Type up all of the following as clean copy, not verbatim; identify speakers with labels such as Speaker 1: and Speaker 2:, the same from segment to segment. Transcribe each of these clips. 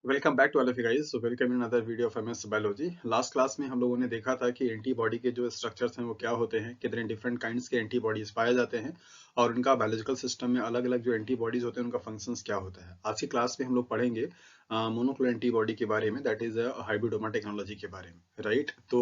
Speaker 1: Welcome back to all of you guys. So welcome in other video of MS biology. Last class में हम लोगों ने देखा था कि एंटीबॉडी के जो स्ट्रक्चर्स हैं वो क्या होते हैं, कितने डिफरेंट काइंड्स के एंटीबॉडीज पाए जाते हैं और उनका बायोलॉजिकल सिस्टम में अलग अलग जो एंटीबॉडीज होते हैं उनका फंक्शंस क्या होता है। आज की क्लास में हम लोग पढ़ेंगे मोनोक्लोनल एंटीबॉडी के बारे में, दैट इज हाइब्रिडोमा टेक्नोलॉजी के बारे में, राइट। तो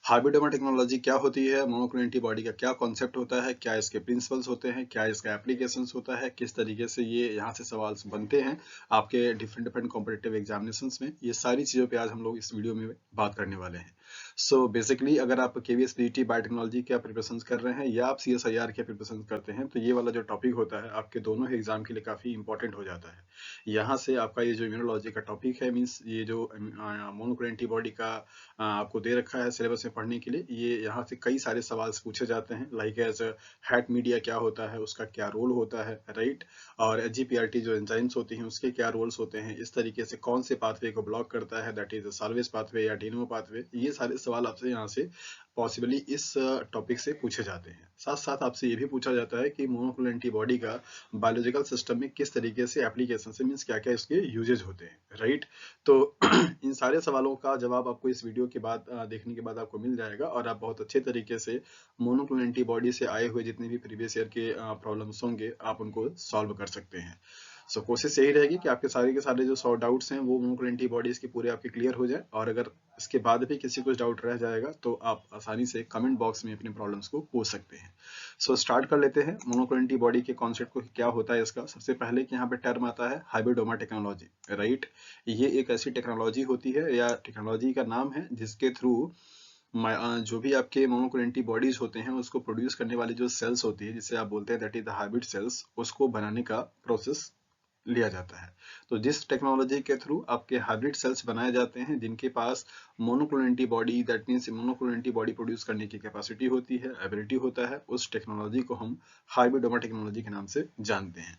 Speaker 1: हाइब्रिडोमा टेक्नोलॉजी क्या होती है, मोनोक्लोनल एंटीबॉडी का क्या कॉन्सेप्ट होता है, क्या इसके प्रिंसिपल्स होते हैं, क्या इसका एप्लीकेशंस होता है, किस तरीके से ये यहाँ से सवाल बनते हैं आपके डिफरेंट डिफरेंट कॉम्पिटिटिव एग्जामिनेशंस में। ये सारी चीजों पे आज हम लोग इस वीडियो में बात करने वाले हैं। सो बेसिकली अगर आप केवीएस पीजीटी बायोटेक्नोलॉजी के प्रिपरेशन कर रहे हैं या आप सीएसआईआर के प्रिपरेशन करते हैं तो ये वाला जो टॉपिक होता है आपके दोनों ही एग्जाम के लिए काफी इंपॉर्टेंट हो जाता है। यहाँ से आपका ये जो इम्यूनोलॉजी का टॉपिक है, मीन्स ये जो मोनोक्लोनल एंटीबॉडी का आपको दे रखा है सिलेबस में पढ़ने के लिए, ये यहाँ से कई सारे सवाल पूछे जाते हैं। लाइक एज हैट मीडिया क्या होता है, उसका क्या रोल होता है, राइट। और एचजीपीआरटी जो एंजाइम्स होती हैं उसके क्या रोल्स होते हैं, इस तरीके से कौन से पाथवे को ब्लॉक करता है, दैट इज साल्वेज पाथवे या डिनोमो पाथवे। ये सारे सवाल आपसे यहाँ से पॉसिबली इस टॉपिक से पूछे जाते हैं। साथ साथ आपसे ये भी पूछा जाता है कि मोनोक्लोनल एंटीबॉडी का बायोलॉजिकल सिस्टम में किस तरीके से एप्लीकेशन से, मीन्स क्या क्या इसके यूजेज होते हैं, राइट। तो इन सारे सवालों का जवाब आपको इस वीडियो के बाद देखने के बाद आपको मिल जाएगा और आप बहुत अच्छे तरीके से मोनोक्लोनल एंटीबॉडी से आए हुए जितने भी प्रीवियस ईयर के प्रॉब्लम्स होंगे आप उनको सॉल्व कर सकते हैं। सो कोशिश यही रहेगी कि आपके सारे के सारे जो 100 डाउट्स हैं वो मोनोक्लोनल एंटीबॉडीज के पूरे आपके क्लियर हो जाए, और अगर इसके बाद भी किसी कुछ डाउट रह जाएगा तो आप आसानी से कमेंट बॉक्स में अपने प्रॉब्लम्स को पूछ सकते हैं। सो स्टार्ट कर लेते हैं मोनोक्लोनल एंटीबॉडी के कॉन्सेप्ट को, क्या होता है इसका। सबसे पहले कि यहाँ पे टर्म आता है हाइब्रिडोमा टेक्नोलॉजी, राइट। ये एक ऐसी टेक्नोलॉजी होती है या टेक्नोलॉजी का नाम है जिसके थ्रू जो भी आपके मोनोक्लोनल एंटीबॉडीज होते हैं उसको प्रोड्यूस करने वाली जो सेल्स होती है जिसे आप बोलते हैं that is the hybrid cells, उसको बनाने का प्रोसेस लिया जाता है। तो जिस टेक्नोलॉजी के थ्रू आपके हाइब्रिड सेल्स बनाए जाते हैं जिनके पास monoclonal antibody, that means monoclonal antibody produce करने की कैपेसिटी होती है, एबिलिटी होता है, उस टेक्नोलॉजी को हम हाइब्रिडोमा टेक्नोलॉजी के नाम से जानते हैं।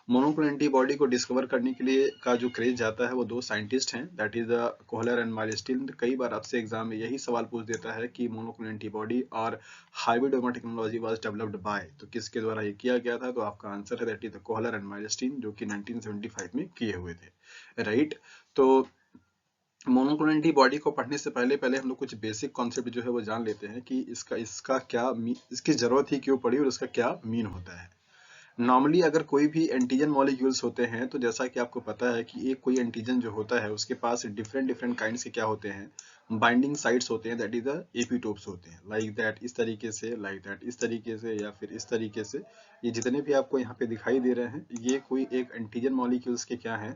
Speaker 1: मोनोक्लोनल एंटीबॉडी को डिस्कवर करने के लिए का जो क्रेज जाता है वो दो साइंटिस्ट हैं, दैट इज कोहलर एंड माइलस्टीन। कई बार आपसे एग्जाम में यही सवाल पूछ देता है कि मोनोक्लोनल एंटीबॉडी और hybridoma technology was developed by, तो किसके द्वारा ये किया गया था। तो आपका आंसर है दैट इज कोहलर एंड माइलस्टीन, जो कि 1975 में किए हुए थे, राइट। तो मोनोक्लोनल एंटीबॉडी को पढ़ने से पहले पहले हम लोग कुछ बेसिक कॉन्सेप्ट जो है वो जान लेते हैं कि इसका इसका क्या इसकी जरूरत ही क्यों पड़ी और इसका क्या मीन होता है। नॉर्मली अगर कोई भी एंटीजन मॉलिक्यूल्स होते हैं तो जैसा कि आपको पता है कि एक कोई एंटीजन जो होता है उसके पास डिफरेंट डिफरेंट काइंड्स के क्या होते हैं, बाइंडिंग साइट्स होते हैं, दैट इज द एपिटोप्स होते हैं। लाइक दैट इस तरीके से, लाइक दैट इस तरीके से, या फिर इस तरीके से। ये जितने भी आपको यहाँ पे दिखाई दे रहे हैं ये कोई एक एंटीजन मॉलिक्यूल्स के क्या है,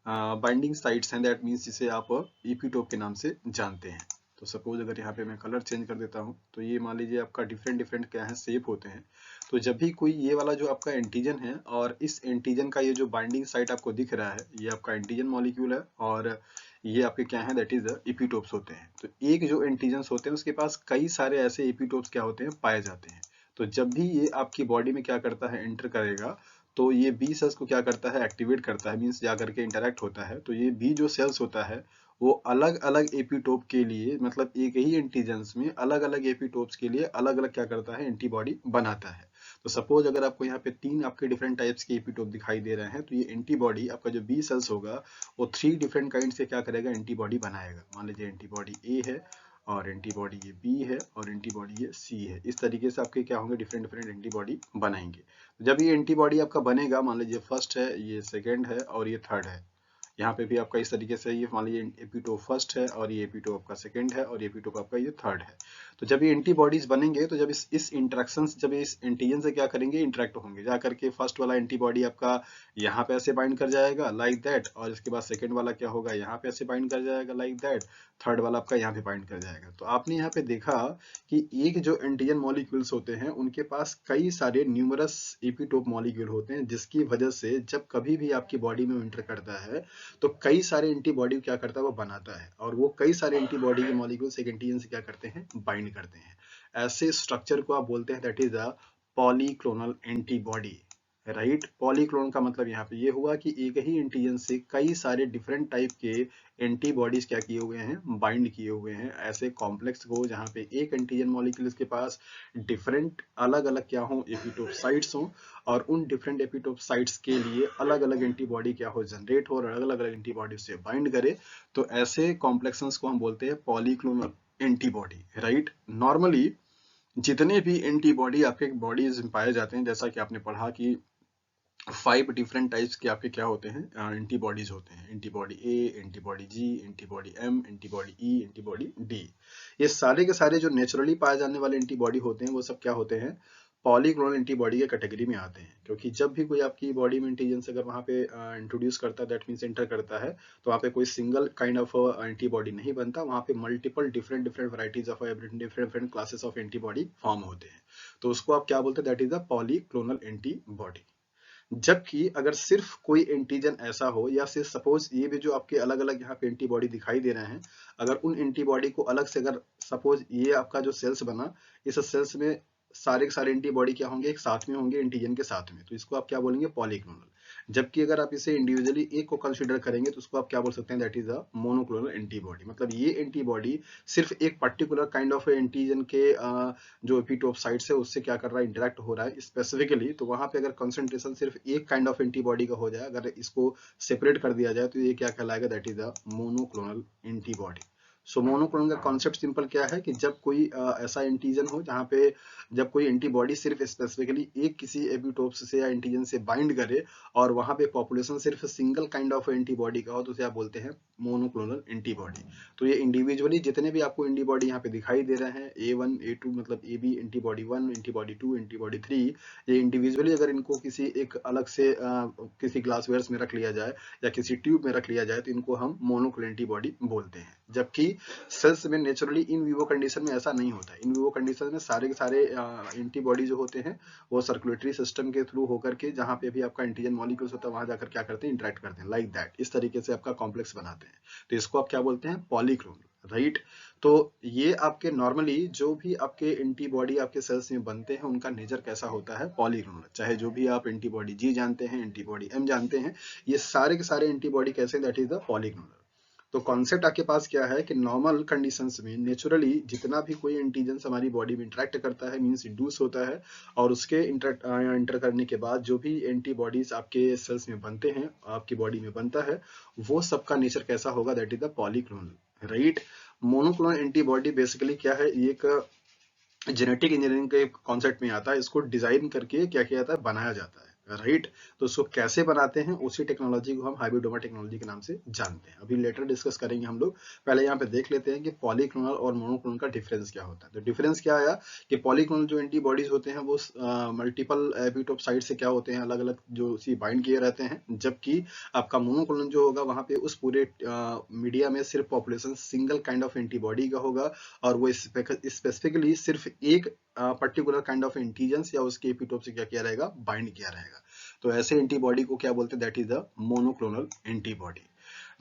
Speaker 1: बाइंडिंग साइट्स हैं, दैट मीन्स जिसे आप एपिटोप के नाम से जानते हैं। तो सपोज अगर यहाँ पे मैं कलर चेंज कर देता हूँ तो ये मान लीजिए आपका डिफरेंट डिफरेंट क्या है शेप होते हैं। तो जब भी कोई ये वाला जो आपका एंटीजन है और इस एंटीजन का ये जो बाइंडिंग साइट आपको दिख रहा है ये आपका एंटीजन मॉलिक्यूल है, और ये आपके क्या है दैट इज एपिटोप्स होते हैं। तो एक जो एंटीजन होते हैं उसके पास कई सारे ऐसे एपिटोप्स क्या होते हैं, पाए जाते हैं। तो जब भी ये आपकी बॉडी में क्या करता है, एंटर करेगा, तो ये बी सेल्स को क्या करता है, एक्टिवेट करता है, मीन्स जा करके इंटरेक्ट होता है। तो ये बी जो सेल्स होता है वो अलग अलग एपिटोप के लिए, मतलब एक ही एंटीजेंस में अलग अलग एपिटोप्स के लिए अलग अलग क्या करता है, एंटीबॉडी बनाता है। तो सपोज अगर आपको यहाँ पे तीन आपके डिफरेंट टाइप्स के एपिटोप दिखाई दे रहे हैं तो ये एंटीबॉडी आपका जो बी सेल्स होगा वो थ्री डिफरेंट काइंड से क्या करेगा, एंटीबॉडी बनाएगा। मान लीजिए एंटीबॉडी ए है, और एंटीबॉडी ये बी है, और एंटीबॉडी ये सी है। इस तरीके से आपके क्या होंगे, डिफरेंट डिफरेंट एंटीबॉडी बनाएंगे। जब ये एंटीबॉडी आपका बनेगा, मान लीजिए फर्स्ट है, ये सेकेंड है और ये थर्ड है, यहाँ पे भी आपका इस तरीके से, ये मान लीजिए एपिटोप फर्स्ट है और ये एपिटोप आपका सेकंड है और ये एपिटोप आपका ये थर्ड है। तो जब ये एंटीबॉडीज बनेंगे तो जब इस इंटरेक्शन जब इस एंटीजन से क्या करेंगे, इंटरेक्ट होंगे, जा करके फर्स्ट वाला एंटीबॉडी आपका यहाँ पे ऐसे बाइंड कर जाएगा लाइक दैट, और इसके बाद सेकंड वाला क्या होगा, यहाँ पे ऐसे बाइंड कर जाएगा लाइक दैट, थर्ड वाला आपका यहाँ पे बाइंड कर जाएगा। तो आपने यहाँ पे देखा कि एक जो एंटीजन मॉलिक्यूल्स होते हैं उनके पास कई सारे न्यूमरस एपिटोप मॉलिक्यूल होते हैं, जिसकी वजह से जब कभी भी आपकी बॉडी में इंटर करता है तो कई सारे एंटीबॉडी क्या करता है, वो बनाता है, और वो कई सारे एंटीबॉडी के मॉलिक्यूल्स एक एंटीजन से क्या करते हैं, बाइंड करते हैं। ऐसे स्ट्रक्चर को आप बोलते हैं that is a polyclonal antibody, right. Polyclone का मतलब यहाँ पे ये हुआ कि एक ही एंटीजन से कई सारे डिफरेंट टाइप के एंटीबॉडीज क्या किए हुए हैं, बाइंड किए हुए हैं ऐसे कॉम्प्लेक्स को, जहाँ पे एक एंटीजन मॉलिक्यूल्स के पास डिफरेंट अलग अलग क्या हो, एपिटोप साइट्स हो, और उन डिफरेंट एपिटोप साइट्स के लिए अलग अलग एंटीबॉडी क्या हो, जनरेट हो, और अलग अलग एंटीबॉडी से बाइंड करे। तो ऐसे कॉम्प्लेक्शंस को हम बोलते हैं पॉलीक्लोनल एंटीबॉडी, राइट। नॉर्मली जितने भी एंटीबॉडी आपके बॉडीज में पाए जाते हैं, जैसा कि आपने पढ़ा कि 5 डिफरेंट टाइप्स के आपके क्या होते हैं, एंटीबॉडीज होते हैं। एंटीबॉडी ए, एंटीबॉडी जी, एंटीबॉडी एम, एंटीबॉडी ई, एंटीबॉडी डी। ये सारे के सारे जो नेचुरली पाए जाने वाले एंटीबॉडी होते हैं वो सब क्या होते हैं, पॉलीक्लोनल एंटीबॉडी के कैटेगरी में आते हैं। क्योंकि जब भी कोई आपकी बॉडी में एंटीजेंस अगर वहाँ पे इंट्रोड्यूस करता है, दैट मीन्स एंटर करता है, तो वहाँ पे कोई सिंगल काइंड ऑफ एंटीबॉडी नहीं बनता, वहाँ पे multiple different different varieties of different classes of antibody form होते हैं। तो उसको आप क्या बोलते हैं, that is the polyclonal antibody. जबकि अगर सिर्फ कोई एंटीजन ऐसा हो, या सिर्फ सपोज ये भी जो आपके अलग अलग यहाँ पे एंटीबॉडी दिखाई दे रहे हैं, अगर उन एंटीबॉडी को अलग से, अगर सपोज ये आपका जो सेल्स बना, इस सेल्स में सारे के सारे एंटीबॉडी क्या होंगे, एक साथ में होंगे एंटीजन के साथ में, तो इसको आप क्या बोलेंगे, पॉलीक्लोनल। जबकि अगर आप इसे इंडिविजुअली एक को कंसीडर करेंगे तो उसको आप क्या बोल सकते हैं, that is a monoclonal antibody. मतलब ये एंटीबॉडी सिर्फ एक पर्टिकुलर काइंड ऑफ एंटीजन के जो एपिटोप साइट्स है उससे क्या कर रहा है, इंटरेक्ट हो रहा है स्पेसिफिकली। तो वहां पे अगर कंसंट्रेशन सिर्फ एक काइंड ऑफ एंटीबॉडी का हो जाए, अगर इसको सेपरेट कर दिया जाए, तो ये क्या कहलाएगा, that is a monoclonal antibody. So monoclonal का कॉन्सेप्ट सिंपल क्या है कि जब कोई ऐसा एंटीजन हो जहां पे जब कोई एंटीबॉडी सिर्फ स्पेसिफिकली एक किसी एपिटोप्स से या एंटीजन से बाइंड करे, और वहां पे पॉपुलेशन सिर्फ सिंगल काइंड ऑफ एंटीबॉडी का हो, तो उसे आप बोलते हैं मोनोक्लोनल एंटीबॉडी। तो ये इंडिविजुअली जितने भी आपको एंटीबॉडी यहाँ पे दिखाई दे रहे हैं, A1 A2 मतलब AB एंटीबॉडी 1, एंटीबॉडी 2, एंटीबॉडी 3, ये इंडिविजुअली अगर इनको किसी एक अलग से किसी ग्लास वेयर्स में रख लिया जाए या किसी ट्यूब में रख लिया जाए, तो इनको हम मोनोक्लोनल एंटीबॉडी बोलते हैं। जबकि सेल्स में नेचुरली इन विवो कंडीशन में ऐसा नहीं होता है। इन विवो कंडीशन में सारे के सारे एंटीबॉडी जो होते हैं वो सर्कुलेटरी सिस्टम के थ्रू होकर के, जहां पे भी आपका एंटीजन मॉलिक्यूल्स होता है वहां जाकर क्या करते हैं, इंटरेक्ट करते हैं, लाइक दैट, इस तरीके से आपका कॉम्प्लेक्स बनाते हैं। तो इसको आप क्या बोलते हैं, पॉलीक्लोनल, राइट। तो ये आपके नॉर्मली जो भी आपके एंटीबॉडी आपके सेल्स में बनते हैं उनका नेचर कैसा होता है, पॉलीक्लोनल। चाहे जो भी आप एंटीबॉडी जी जानते हैं, एंटीबॉडी एम जानते हैं, ये सारे के सारे एंटीबॉडी कैसे, दैट इज द पॉलीक्लोनल। तो कॉन्सेप्ट आपके पास क्या है कि नॉर्मल कंडीशंस में नेचुरली जितना भी कोई एंटीजन हमारी बॉडी में इंटरेक्ट करता है, मींस इंड्यूस होता है, और उसके इंटर करने के बाद जो भी एंटीबॉडीज आपके सेल्स में बनते हैं, आपकी बॉडी में बनता है, वो सबका नेचर कैसा होगा, that is the polyclonal, right. Monoclonal antibody basically क्या है, ये एक जेनेटिक इंजीनियरिंग के कॉन्सेप्ट में आता है। इसको डिजाइन करके क्या किया जाता है, बनाया जाता है, राइट। तो इसको कैसे बनाते हैं, उसी टेक्नोलॉजी को हम हाइब्रिडोमा टेक्नोलॉजी के नाम से जानते हैं। अभी लेटर डिस्कस करेंगे हम लोग। पहले यहाँ पे देख लेते हैं कि पॉलीक्लोनल और मोनोक्लोनल का डिफरेंस क्या होता है। तो डिफरेंस क्या आया कि पॉलीक्लोनल जो एंटीबॉडीज होते हैं वो मल्टीपल एपिटोप साइट से क्या होते हैं, अलग अलग जो सी बाइंड किए रहते हैं। जबकि आपका मोनोक्लोनल जो होगा वहां पे उस पूरे मीडिया में सिर्फ population single kind of antibody का होगा, और वो स्पेसिफिकली सिर्फ एक पर्टिकुलर काइंड ऑफ एंटीजेंस या उसके एपिटोप से क्या किया रहेगा, बाइंड किया रहेगा। तो ऐसे एंटीबॉडी को क्या बोलते हैं, that is the monoclonal antibody.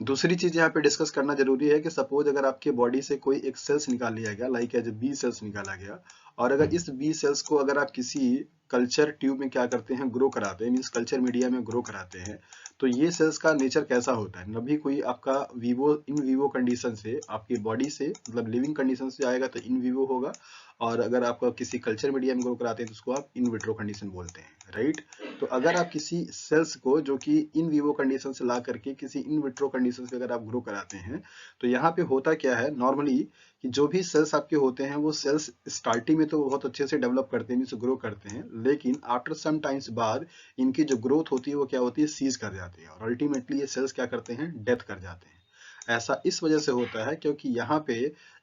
Speaker 1: दूसरी चीज यहाँ पे डिस्कस करना जरूरी है कि सपोज अगर आपके बॉडी से कोई एक सेल्स निकाल लिया गया, लाइक एज बी सेल्स निकाला गया, और अगर इस बी सेल्स को अगर आप किसी कल्चर ट्यूब में क्या करते हैं, ग्रो कराते हैं, मीन्स कल्चर मीडिया में ग्रो कराते हैं, तो ये सेल्स का नेचर कैसा होता है, न भी कोई आपका विवो इन विवो कंडीशन से आपकी बॉडी से मतलब लिविंग कंडीशन से आएगा तो इन विवो होगा, और अगर आपका किसी कल्चर मीडिया में ग्रो कराते हैं तो उसको आप इन विट्रो कंडीशन बोलते हैं, राइट। तो अगर आप किसी सेल्स को जो कि इन विवो कंडीशन से ला करके किसी इन विट्रो कंडीशन से अगर आप ग्रो कराते हैं, तो यहाँ पे होता क्या है नॉर्मली कि जो भी सेल्स आपके होते हैं वो सेल्स स्टार्टिंग में तो बहुत अच्छे से डेवलप करते हैं, ग्रो करते हैं, लेकिन आफ्टर सम टाइम्स बाद इनकी जो ग्रोथ होती है वो क्या होती है, सीज कर जाती है, और अल्टीमेटली ये सेल्स क्या करते हैं, डेथ कर जाते हैं। ऐसा इस वजह से होता है क्योंकि यहाँ पे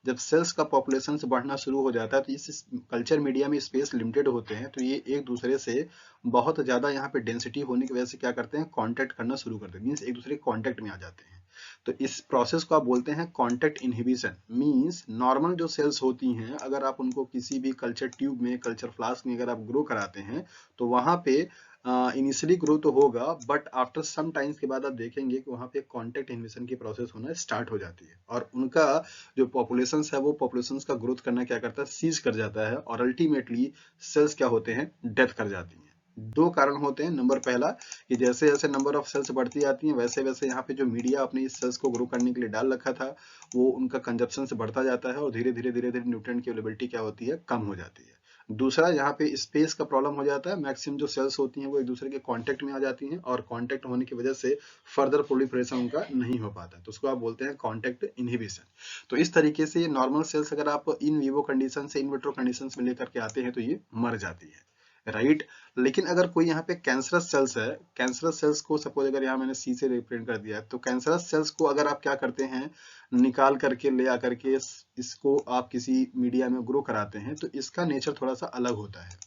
Speaker 1: जब सेल्स का पॉपुलेशन से बढ़ना शुरू हो जाता है तो इस कल्चर मीडिया में स्पेस लिमिटेड होते हैं, तो ये एक दूसरे से बहुत ज्यादा यहाँ पे डेंसिटी होने की वजह से क्या करते हैं, कांटेक्ट करना शुरू करते हैं, मीन्स एक दूसरे के कांटेक्ट में आ जाते हैं। तो इस प्रोसेस को आप बोलते हैं कांटेक्ट इनहिबिशन। मींस नॉर्मल जो सेल्स होती हैं अगर आप उनको किसी भी कल्चर ट्यूब में, कल्चर फ्लास्क में अगर आप ग्रो कराते हैं तो वहां पे इनिशियली ग्रो तो होगा, बट आफ्टर सम टाइम्स के बाद आप देखेंगे कि वहां पे कांटेक्ट इनहिबिशन की प्रोसेस होना स्टार्ट हो जाती है, और उनका जो पॉपुलेशन है वो पॉपुलेशन का ग्रोथ करना क्या करता है, सीज कर जाता है, और अल्टीमेटली सेल्स क्या होते हैं, डेथ कर जाती हैं। दो कारण होते हैं। नंबर पहला कि जैसे जैसे नंबर ऑफ सेल्स बढ़ती जाती हैं वैसे वैसे यहाँ पे जो मीडिया आपने इस सेल्स को ग्रो करने के लिए डाल रखा था वो उनका कंजप्शन से बढ़ता जाता है और धीरे धीरे न्यूट्रिएंट की अवेलेबिलिटी क्या होती है, कम हो जाती है। दूसरा, यहाँ पे स्पेस का प्रॉब्लम हो जाता है। मैक्सिमम जो सेल्स होती हैं वो एक दूसरे के कांटेक्ट में आ जाती हैं और कांटेक्ट होने की वजह से फर्दर प्रोलिफरेशन उनका नहीं हो पाता है, तो उसको आप बोलते हैं कांटेक्ट इनहिबिशन। तो इस तरीके से ये नॉर्मल सेल्स अगर आप इन विवो कंडीशन से इन विट्रो कंडीशन में लेकर के आते हैं तो ये मर जाती है, राइट। लेकिन अगर कोई यहाँ पे कैंसरस सेल्स है, कैंसरस सेल्स को सपोज अगर यहाँ मैंने सी से रिप्रेजेंट कर दिया है, तो कैंसरस सेल्स को अगर आप क्या करते हैं, निकाल करके ले आकर के इसको आप किसी मीडिया में ग्रो कराते हैं तो इसका नेचर थोड़ा सा अलग होता है।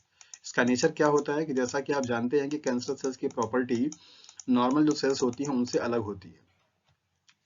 Speaker 1: इसका नेचर क्या होता है कि जैसा कि आप जानते हैं कि कैंसर सेल्स की प्रॉपर्टी नॉर्मल जो सेल्स होती है उनसे अलग होती है।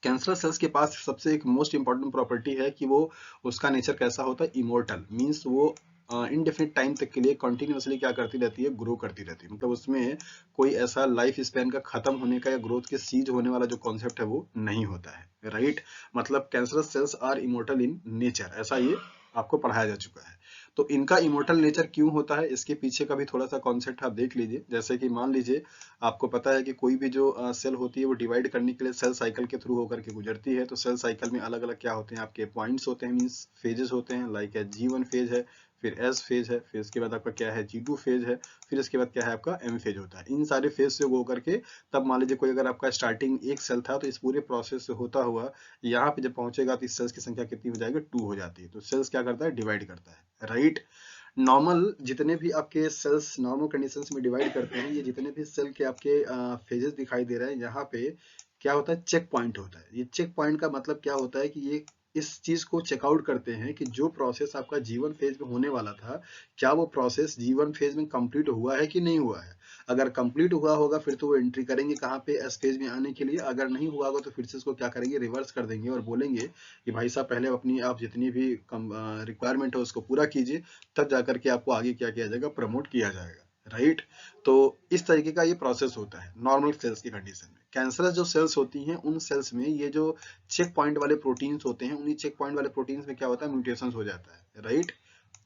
Speaker 1: कैंसर सेल्स के पास सबसे एक मोस्ट इंपॉर्टेंट प्रॉपर्टी है कि वो, उसका नेचर कैसा होता है, इमोर्टल, मींस वो इनडेफिनिट टाइम तक के लिए कंटिन्यूअसली क्या करती रहती है, ग्रो करती रहती है। मतलब उसमें कोई ऐसा लाइफ स्पैन का खत्म होने का या ग्रोथ के सीज होने वाला जो कॉन्सेप्ट है वो नहीं होता है, राइट। मतलब cancerous cells are immortal in nature, ऐसा ये आपको पढ़ाया जा चुका है। तो इनका इमोर्टल नेचर क्यों होता है, इसके पीछे का भी थोड़ा सा कॉन्सेप्ट आप देख लीजिए। जैसे कि मान लीजिए आपको पता है कि कोई भी जो सेल होती है वो डिवाइड करने के लिए सेल साइकिल के थ्रू होकर के गुजरती है। तो सेल साइकिल में अलग अलग क्या होते हैं, आपके पॉइंट्स होते हैं, मींस फेजेस होते हैं। लाइक G1 फेज है, फिर S फेज है, फिर इसके बाद आपका क्या है, G2 फेज है, फिर इसके बाद क्या है आपका M फेज होता है। इन सारे फेज से होकर के तब मान लीजिए कोई अगर आपका स्टार्टिंग एक सेल था तो इस पूरे प्रोसेस से होता हुआ यहाँ पे जब पहुंचेगा तो इस सेल्स की संख्या कितनी हो जाएगी, 2 हो जाती है। तो सेल्स क्या करता है, डिवाइड करता है, राइट। नॉर्मल जितने भी आपके सेल्स नॉर्मल कंडीशंस में डिवाइड करते हैं, ये जितने भी सेल के आपके फेजेस दिखाई दे रहे हैं, यहाँ पे क्या होता है, चेक पॉइंट होता है। ये चेक पॉइंट का मतलब क्या होता है कि ये इस चीज को चेकआउट करते हैं कि जो प्रोसेस आपका जीवन फेज में होने वाला था, क्या वो प्रोसेस जीवन फेज में कंप्लीट हुआ है कि नहीं हुआ है। अगर कंप्लीट हुआ होगा फिर तो वो एंट्री करेंगे कहाँ पे, एस फेज में आने के लिए। अगर नहीं हुआ होगा तो फिर से इसको क्या करेंगे, रिवर्स कर देंगे और बोलेंगे कि भाई साहब पहले अपनी आप जितनी भी रिक्वायरमेंट है उसको पूरा कीजिए, तब जाकर के आपको आगे क्या किया जाएगा, प्रमोट किया जाएगा, राइट। तो इस तरीके का ये प्रोसेस होता है नॉर्मल सेल्स की कंडीशन में। कैंसरस जो सेल्स होती हैं उन सेल्स में ये जो चेक पॉइंट वाले प्रोटीन्स होते हैं, उन्हीं चेक पॉइंट वाले प्रोटीन्स में क्या होता है, म्यूटेशन हो जाता है, राइट।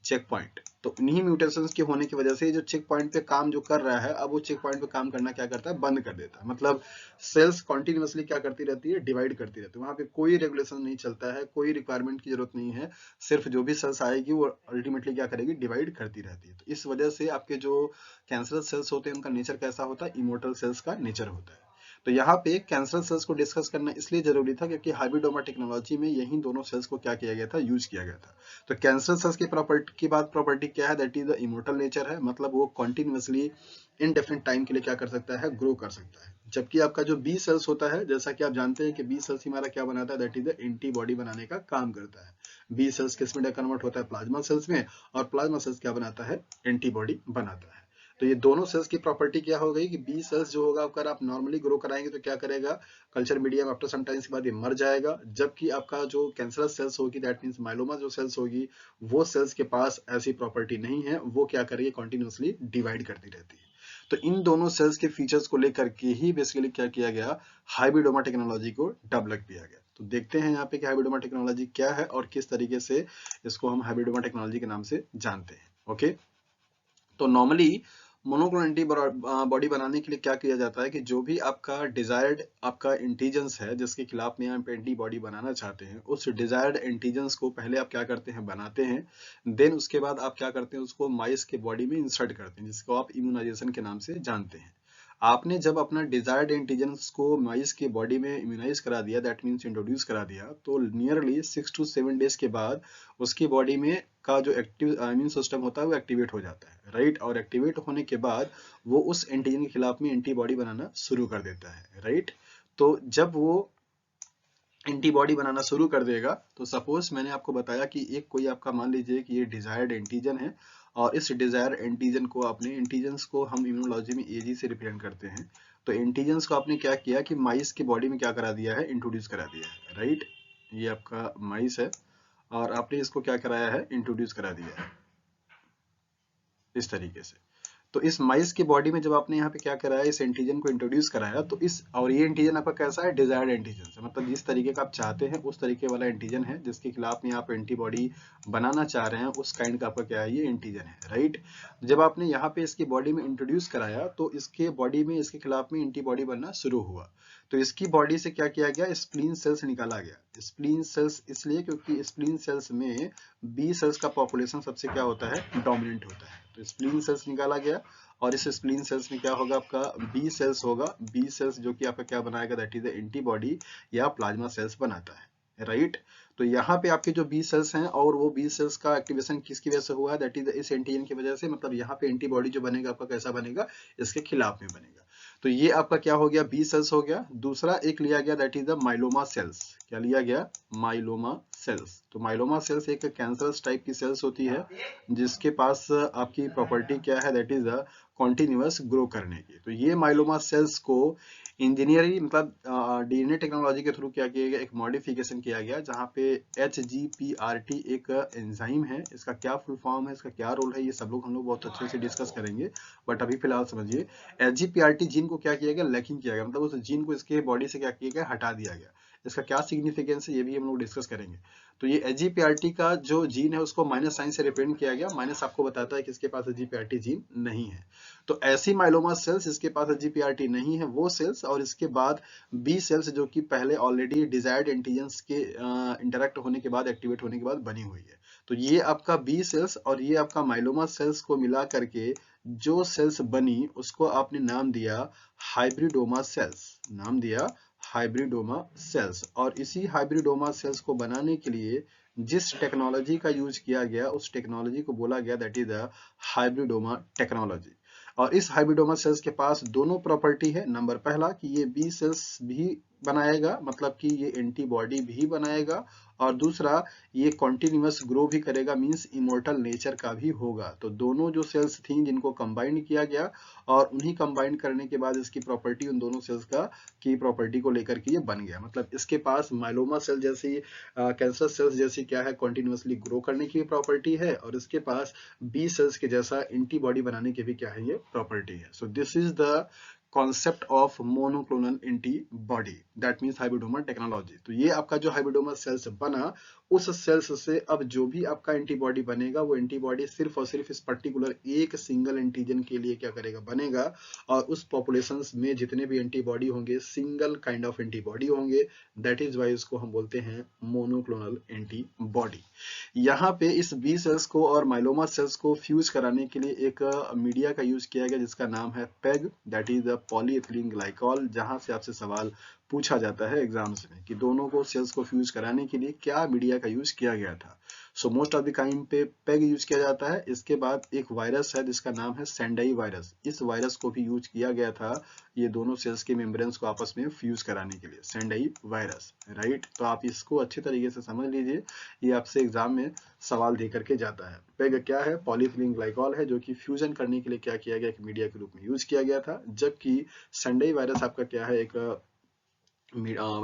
Speaker 1: चेक पॉइंट, तो इन्हीं म्यूटेशंस के होने की वजह से जो चेक पॉइंट पे काम जो कर रहा है, अब वो चेक पॉइंट पे काम करना क्या करता है, बंद कर देता है। मतलब सेल्स कॉन्टिन्यूसली क्या करती रहती है, डिवाइड करती रहती है। वहां पे कोई रेगुलेशन नहीं चलता है, कोई रिक्वायरमेंट की जरूरत नहीं है, सिर्फ जो भी सेल्स आएगी वो अल्टीमेटली क्या करेगी, डिवाइड करती रहती है। तो इस वजह से आपके जो कैंसरस सेल्स होते हैं उनका नेचर कैसा होता है, इमोर्टल सेल्स का नेचर होता है। तो यहाँ पे कैंसर सेल्स को डिस्कस करना इसलिए जरूरी था क्योंकि हाइब्रिडोमा टेक्नोलॉजी में यही दोनों सेल्स को क्या किया गया था, यूज किया गया था। तो कैंसर सेल्स की प्रॉपर्टी की बात, प्रॉपर्टी क्या है, that is the immortal nature है। मतलब वो कॉन्टिन्यूसली इनडेफिनिट टाइम के लिए क्या कर सकता है, ग्रो कर सकता है। जबकि आपका जो बी सेल्स होता है, जैसा कि आप जानते हैं कि बी सेल्स हमारा क्या बनाता है, दैट इज द एंटीबॉडी बनाने का काम करता है। बी सेल्स किस में कन्वर्ट होता है, प्लाज्मा सेल्स में, और प्लाज्मा सेल्स क्या बनाता है, एंटीबॉडी बनाता है। तो ये दोनों सेल्स की प्रॉपर्टी क्या हो गई कि बी सेल्स जो होगा, अगर आप नॉर्मली ग्रो कराएंगे तो क्या करेगा, कल्चर मीडिया में आफ्टर सम टाइम्स के बाद ये मर जाएगा। जबकि आपका जो कैंसरस सेल्स होगी, दैट मींस माइलोमा जो सेल्स होगी, वो सेल्स के पास ऐसी प्रॉपर्टी नहीं है, वो क्या करेगी, कंटिन्यूअसली डिवाइड करती रहती है। तो इन दोनों सेल्स के फीचर्स को लेकर के ही बेसिकली क्या किया गया, हाइब्रिडोमा टेक्नोलॉजी को डेवलप किया गया। तो देखते हैं यहाँ पे कि हाइब्रिडोमा टेक्नोलॉजी क्या है और किस तरीके से इसको हम हाइब्रिडोमा टेक्नोलॉजी के नाम से जानते हैं, ओके। तो नॉर्मली मोनोक्लोनल एंटीबॉडी बनाने के लिए क्या किया जाता है कि जो भी आपका डिजायर्ड आपका एंटीजेंस है, जिसके खिलाफ में आप एंटीबॉडी बनाना चाहते हैं, उस डिजायर्ड एंटीजेंस को पहले आप क्या करते हैं, बनाते हैं। देन उसके बाद आप क्या करते हैं, उसको माइस के बॉडी में इंसर्ट करते हैं, जिसको आप इम्यूनाइजेशन के नाम से जानते हैं। आपने जब अपना डिजायर्ड एंटीजेंस को माइस के बॉडी में इम्यूनाइज करा दिया, दैट मीन्स इंट्रोड्यूस करा दिया, तो नियरली 6 to 7 डेज के बाद उसकी बॉडी में का जो एक्टिव इम्यून सिस्टम होता है वो एक्टिवेट हो जाता है, राइट। और एक्टिवेट होने के बाद वो उस एंटीजन के खिलाफ में एंटीबॉडी बनाना शुरू कर देता है, राइट। तो जब वो एंटीबॉडी बनाना शुरू कर देगा, तो सपोज मैंने आपको बताया कि एक कोई आपका मान लीजिए कि ये डिजायर्ड एंटीजन है, और इस डिजायर एंटीजन को अपने एंटीजन्स को हम इम्यूनोलॉजी में एजी से रिप्रेजेंट करते हैं। तो एंटीजन्स को आपने क्या किया कि माइस की बॉडी में क्या करा दिया है, इंट्रोड्यूस करा दिया है, राइट। ये आपका माइस है और आपने इसको क्या कराया है, इंट्रोड्यूस करा दिया है इस तरीके से। तो इस माइस की बॉडी में जब आपने यहाँ पे क्या कराया, इस एंटीजन को इंट्रोड्यूस कराया, तो इस और ये एंटीजन आपका कैसा है, डिजायर्ड एंटीजन है, मतलब जिस तरीके का आप चाहते हैं उस तरीके वाला एंटीजन है, जिसके खिलाफ में आप एंटीबॉडी बनाना चाह रहे हैं, उस काइंड का आपका क्या है, ये एंटीजन है, राइट। जब आपने यहाँ पे इसकी बॉडी में इंट्रोड्यूस कराया तो इसके बॉडी में इसके खिलाफ में एंटीबॉडी बनना शुरू हुआ। तो इसकी बॉडी से क्या किया गया, स्प्लीन सेल्स निकाला गया। स्प्लीन सेल्स इसलिए क्योंकि स्प्लीन सेल्स में बी सेल्स का पॉपुलेशन सबसे क्या होता है, डोमिनेंट होता है। तो स्प्लीन सेल्स निकाला गया और इस स्प्लीन सेल्स में क्या होगा, आपका बी सेल्स होगा। बी सेल्स जो कि आपका क्या बनाएगा, दैट इज एंटीबॉडी या प्लाज्मा सेल्स बनाता है, राइट। तो यहाँ पे आपके जो बी सेल्स हैं और वो बी सेल्स का एक्टिवेशन किसकी वजह से हुआ है, दैट इज इस एंटीजन की वजह से, मतलब यहाँ पे एंटीबॉडी जो बनेगा आपका कैसा बनेगा, इसके खिलाफ में बनेगा। तो ये आपका क्या हो गया, बी सेल्स हो गया। दूसरा एक लिया गया, that is the myeloma sales. क्या लिया गया, माइलोमा सेल्स। तो माइलोमा सेल्स एक कैंसरस टाइप की सेल्स होती है जिसके पास आपकी प्रॉपर्टी क्या है, that is the continuous grow करने की। तो ये माइलोमा सेल्स को इंजीनियरिंग मतलब डीएनए टेक्नोलॉजी के थ्रू क्या किया गया, एक मॉडिफिकेशन किया गया, जहाँ पे HGPRT एक एंजाइम है। इसका क्या फुल फॉर्म है, इसका क्या रोल है, ये सब लोग हम लोग बहुत अच्छे से डिस्कस करेंगे, बट अभी फिलहाल समझिए HGPRT जीन को क्या किया गया, लैकिंग किया गया, मतलब उस जीन को इसके बॉडी से क्या किया गया, हटा दिया गया। इसका क्या सिग्निफिकेंस है ये भी हम लोग डिस्कस करेंगे। तो ये HGPRT का जो जीन है उसको माइनस साइन से रिप्रेजेंट किया गया। माइनस आपको बताता है कि इसके पास HGPRT जीन नहीं है। तो ऐसी माइलोमा सेल्स इसके पास HGPRT नहीं है, वो सेल्स, और इसके बाद बी सेल्स जो कि पहले ऑलरेडी डिजायर्ड एंटीजेंस के इंटरेक्ट होने के बाद, एक्टिवेट होने के बाद बनी हुई है। तो ये आपका बी सेल्स और ये आपका माइलोमा सेल्स को मिला करके जो सेल्स बनी उसको आपने नाम दिया हाइब्रिडोमा सेल्स। नाम दिया हाइब्रिडोमा सेल्स। और इसी हाइब्रिडोमा सेल्स को बनाने के लिए जिस टेक्नोलॉजी का यूज किया गया उस टेक्नोलॉजी को बोला गया, that is the hybridoma technology. और इस हाइब्रिडोमा सेल्स के पास दोनों प्रॉपर्टी है। नंबर पहला कि ये बी सेल्स भी बनाएगा, मतलब कि ये एंटीबॉडी भी बनाएगा, और दूसरा ये कॉन्टिन्यूअस ग्रो भी करेगा, मींस इमोर्टल नेचर का भी होगा। तो दोनों जो सेल्स थी जिनको कंबाइन किया गया और उन्हीं कंबाइन करने के बाद इसकी प्रॉपर्टी उन दोनों सेल्स का की प्रॉपर्टी को लेकर के ये बन गया। मतलब इसके पास माइलोमा सेल जैसी कैंसर सेल्स जैसी क्या है, कॉन्टिन्यूअसली ग्रो करने की प्रॉपर्टी है, और इसके पास बी सेल्स के जैसा एंटीबॉडी बनाने की भी क्या है, ये प्रॉपर्टी है। So this is the concept of monoclonal antibody, that means hybridoma technology. तो ये आपका जो हाइब्रिडोमा सेल्स बना, उस सेल्स से अब जो भी आपका एंटीबॉडी बनेगा वो एंटीबॉडी सिर्फ और सिर्फ इस पर्टिकुलर एक सिंगल एंटीजन के लिए क्या करेगा, बनेगा। और उस पॉपुलेशन में जितने भी एंटीबॉडी होंगे सिंगल काइंड ऑफ एंटीबॉडी होंगे, दैट इज वाई इसको हम बोलते हैं मोनोक्लोनल एंटीबॉडी। यहाँ पे इस बी सेल्स को और माइलोमा सेल्स को फ्यूज कराने के लिए एक मीडिया का यूज किया गया जिसका नाम है peg, that is the polyethylene glycol. जहां से आपसे सवाल पूछा जाता है एग्जाम्स में कि दोनों को सेल्स को फ्यूज कराने के लिए क्या मीडिया का यूज किया गया था। So most of the time पे पेग यूज किया जाता है। इसके बाद एक वायरस है जिसका नाम है सेंडाई वायरस। इस वायरस को भी यूज किया गया था ये दोनों सेल्स के मेम्ब्रेन्स को आपस में फ्यूज कराने के लिए, सेंडाई वायरस, राइट। तो आप इसको अच्छे तरीके से समझ लीजिए, ये आपसे एग्जाम में सवाल दे करके जाता है। पेग क्या है, पॉलीइथिलीन ग्लाइकॉल है, जो कि फ्यूजन करने के लिए क्या किया गया, एक मीडिया के रूप में यूज किया गया था। जबकि सेंडाई वायरस आपका क्या है,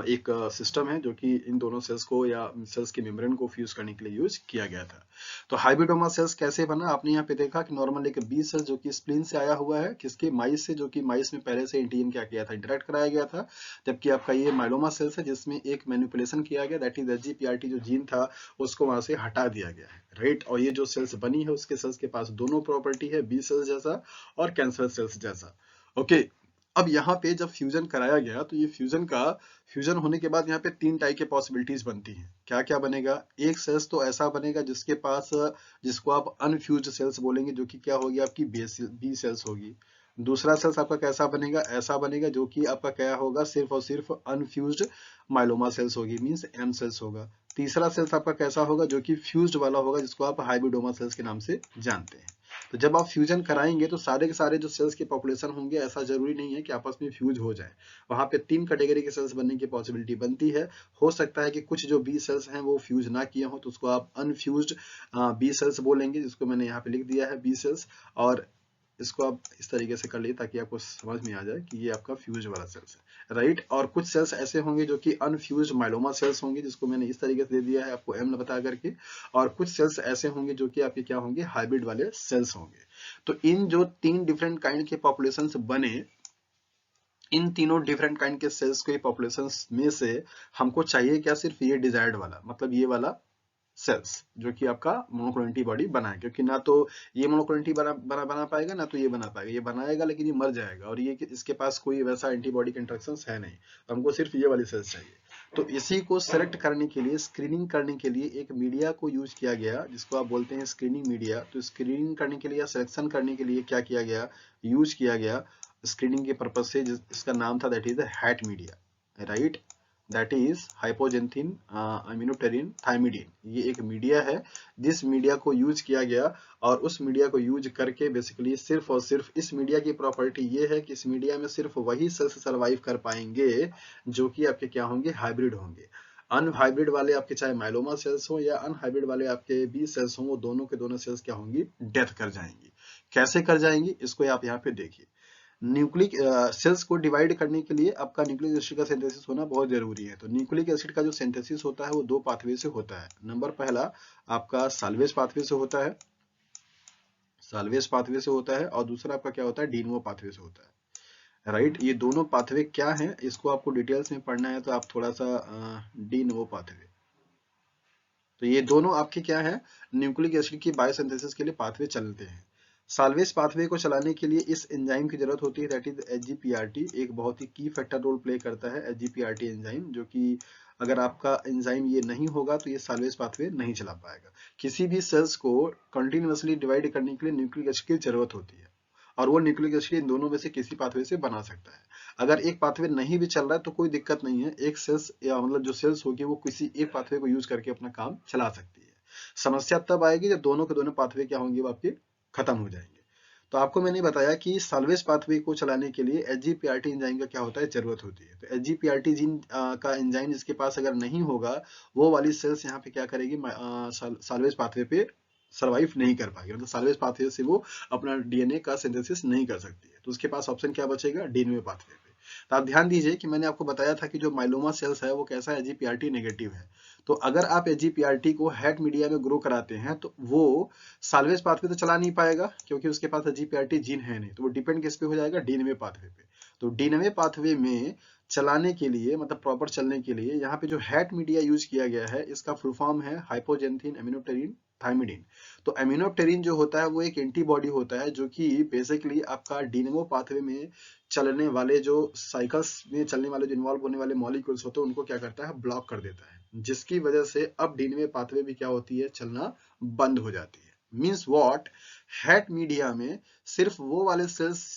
Speaker 1: एक सिस्टम है जो कि इन दोनों सेल्स को या सेल्स के मेम्ब्रेन को फ्यूज करने के लिए यूज किया गया था। तो हाइब्रिडोमा सेल्स कैसे बना, आपने यहाँ पे देखा कि नॉर्मल एक बी सेल जो कि स्प्लीन से आया हुआ है, किसके, माइस से, जो कि माइस में पहले से एंटीजन क्या किया था, इंटरेक्ट कराया गया था। जबकि आपका ये माइलोमा सेल्स है जिसमें एक मैनिपुलेशन किया गया, दैट इज HGPRT जो जीन था उसको वहां से हटा दिया गया है, राइट। और ये जो सेल्स बनी है उसके सेल्स के पास दोनों प्रॉपर्टी है, बी सेल्स जैसा और कैंसर सेल्स जैसा, ओके। अब यहाँ पे जब फ्यूजन कराया गया तो ये फ्यूजन होने के बाद यहाँ पे 3 टाइप के पॉसिबिलिटीज बनती हैं। क्या क्या बनेगा, एक सेल्स तो ऐसा बनेगा जिसके पास, जिसको आप अनफ्यूज्ड सेल्स बोलेंगे, जो कि क्या होगी, आपकी बी सेल्स होगी। दूसरा सेल्स आपका कैसा बनेगा, ऐसा बनेगा जो कि आपका क्या होगा, सिर्फ और सिर्फ अनफ्यूज्ड माइलोमा सेल्स होगी, मींस एम सेल्स होगा। तीसरा सेल्स आपका कैसा होगा, जो कि फ्यूज्ड वाला होगा, जिसको आप हाइब्रिडोमा सेल्स के नाम से जानते हैं। तो जब आप फ्यूजन कराएंगे तो सारे के सारे जो सेल्स के पॉपुलेशन होंगे, ऐसा जरूरी नहीं है कि आपस में फ्यूज हो जाए। वहां पे 3 कैटेगरी के सेल्स बनने की पॉसिबिलिटी बनती है। हो सकता है कि कुछ जो बी सेल्स हैं वो फ्यूज ना किए हो, तो उसको आप अनफ्यूज्ड बी सेल्स बोलेंगे, जिसको मैंने यहाँ पे लिख दिया है बी सेल्स। और इसको आप इस तरीके से कर लिए ताकि आपको समझ में आ जाए कि ये आपका फ्यूज वाला सेल्स है, राइट। और कुछ सेल्स ऐसे होंगे जो कि अनफ्यूज माइलोमा सेल्स होंगे, जिसको मैंने इस तरीके से दे दिया है आपको एम बता करके। और कुछ सेल्स ऐसे होंगे जो कि आपके क्या होंगे, हाइब्रिड वाले सेल्स होंगे। तो इन जो 3 डिफरेंट काइंड के पॉपुलेशन बने, इन तीनों डिफरेंट काइंड के सेल्स के पॉपुलेशन में से हमको चाहिए क्या, सिर्फ ये डिजायर्ड वाला, मतलब ये वाला सेल्स जो कि आपका मोनोक्लोनल एंटीबॉडी बनाए, क्योंकि ना तो ये मोनोक्लोनल एंटीबॉडी बना पाएगा, ना तो ये बना पाएगा। ये बनाएगा लेकिन ये मर जाएगा, और ये इसके पास कोई वैसा एंटीबॉडी के इंटरेक्शंस है नहीं, तो हमको सिर्फ ये वाली सेल्स चाहिए। तो इसी को सेलेक्ट करने के लिए, स्क्रीनिंग करने के लिए एक मीडिया को यूज किया गया, जिसको आप बोलते हैं स्क्रीनिंग मीडिया। तो स्क्रीनिंग करने के लिए या सिलेक्शन करने के लिए क्या किया गया, यूज किया गया स्क्रीनिंग के पर्पज से, जिसका नाम था that is the HAT media, right. That is hypoxanthine aminopterin thymidine. ये एक मीडिया है, जिस मीडिया को यूज किया गया, और उस मीडिया को यूज करके बेसिकली सिर्फ और सिर्फ इस मीडिया की प्रॉपर्टी ये है कि इस मीडिया में सिर्फ वही सेल्स सर्वाइव कर पाएंगे जो कि आपके क्या होंगे, हाइब्रिड होंगे। अनहाइब्रिड वाले आपके चाहे माइलोमा सेल्स हो या अनहाइब्रिड वाले आपके बी सेल्स हो, वो दोनों के दोनों सेल्स क्या होंगी, डेथ कर जाएंगी। कैसे कर जाएंगी इसको आप यहाँ पे देखिए। न्यूक्लिक सेल्स को डिवाइड करने के लिए आपका न्यूक्लिक एसिड का सिंथेसिस होना बहुत जरूरी है। तो न्यूक्लिक एसिड का जो सिंथेसिस होता है वो 2 पाथवे से होता है। नंबर पहला आपका साल्वेज पाथवे से होता है, साल्वेज पाथवे से होता है, और दूसरा आपका क्या होता है, डीनोवो पाथवे से होता है, राइट। ये दोनों पाथवे क्या है, इसको आपको डिटेल्स में पढ़ना है, तो आप थोड़ा सा डीनोवो पाथवे, तो ये दोनों आपके क्या है, न्यूक्लिक एसिड की बायोसिंथेसिस के लिए पाथवे चलते हैं। साल्वेज पाथवे को चलाने के लिए इस एंजाइम की जरूरत होती है, दैट इज एचजीपीआरटी। एक बहुत ही की फैक्टर रोल प्ले करता है एचजीपीआरटी एंजाइम, जो कि अगर आपका एंजाइम ये नहीं होगा तो ये साल्वेज पाथवे नहीं चला पाएगा। किसी भी सेल्स को कंटिन्यूअसली डिवाइड करने के लिए न्यूक्लिक एसिड की जरूरत होती है, और वो न्यूक्लिक एसिड इन दोनों में से किसी पाथवे से बना सकता है। अगर एक पाथवे नहीं भी चल रहा है तो कोई दिक्कत नहीं है, एक सेल्स या मतलब जो सेल्स होगी वो किसी एक पाथवे को यूज करके अपना काम चला सकती है। समस्या तब आएगी जब दोनों के दोनों पाथवे क्या होंगे, वो आपके खत्म हो जाएंगे। तो आपको मैंने बताया कि साल्वेज पाथवे को चलाने के लिए एचजीपीआरटी एंजाइम का क्या होता है, जरूरत होती है। तो एचजीपीआरटी जीन का एंजाइम जिसके पास अगर नहीं होगा, वो वाली सेल्स यहाँ पे क्या करेगी, साल्वेज पाथवे पे सर्वाइव नहीं कर पाएगी, मतलब साल्वेज पाथवे से वो अपना डीएनए का सिंथेसिस नहीं कर सकती है। तो उसके पास ऑप्शन क्या बचेगा, डीएनए पाथवे पे। तो आप ध्यान दीजिए कि मैंने आपको बताया था कि जो माइलोमा सेल्स है वो कैसा है, एचजीपीआरटी नेगेटिव है। तो अगर आप एचजीपीआरटी को हैट मीडिया में ग्रो कराते हैं तो वो साल्वेज पाथवे तो चला नहीं पाएगा, क्योंकि उसके पास एचजीपीआरटी जीन है नहीं। तो वो डिपेंड किस पे हो जाएगा, डीएनए पाथवे पे। तो डीएनए पाथवे में चलाने के लिए, मतलब प्रॉपर चलने के लिए, यहाँ पे जो हैट मीडिया यूज किया गया है, इसका फुल फॉर्म है हाइपोजेंथिन अमीनोटेरिन थाइमिडीन। तो अमीनोप्टेरिन जो होता है वो एक एंटीबॉडी होता है, जो कि बेसिकली आपका डीएनए पाथवे में चलने वाले, जो साइकिल्स में चलने वाले, जो इन्वॉल्व होने वाले मॉलिक्यूल्स होते हैं, उनको क्या करता है, ब्लॉक कर देता है, जिसकी वजह से अब डीएनए पाथवे भी क्या होती है, चलना बंद हो जाती है। मीन्स व्हाट, हैट मीडिया में सिर्फ वो वाले सेल्स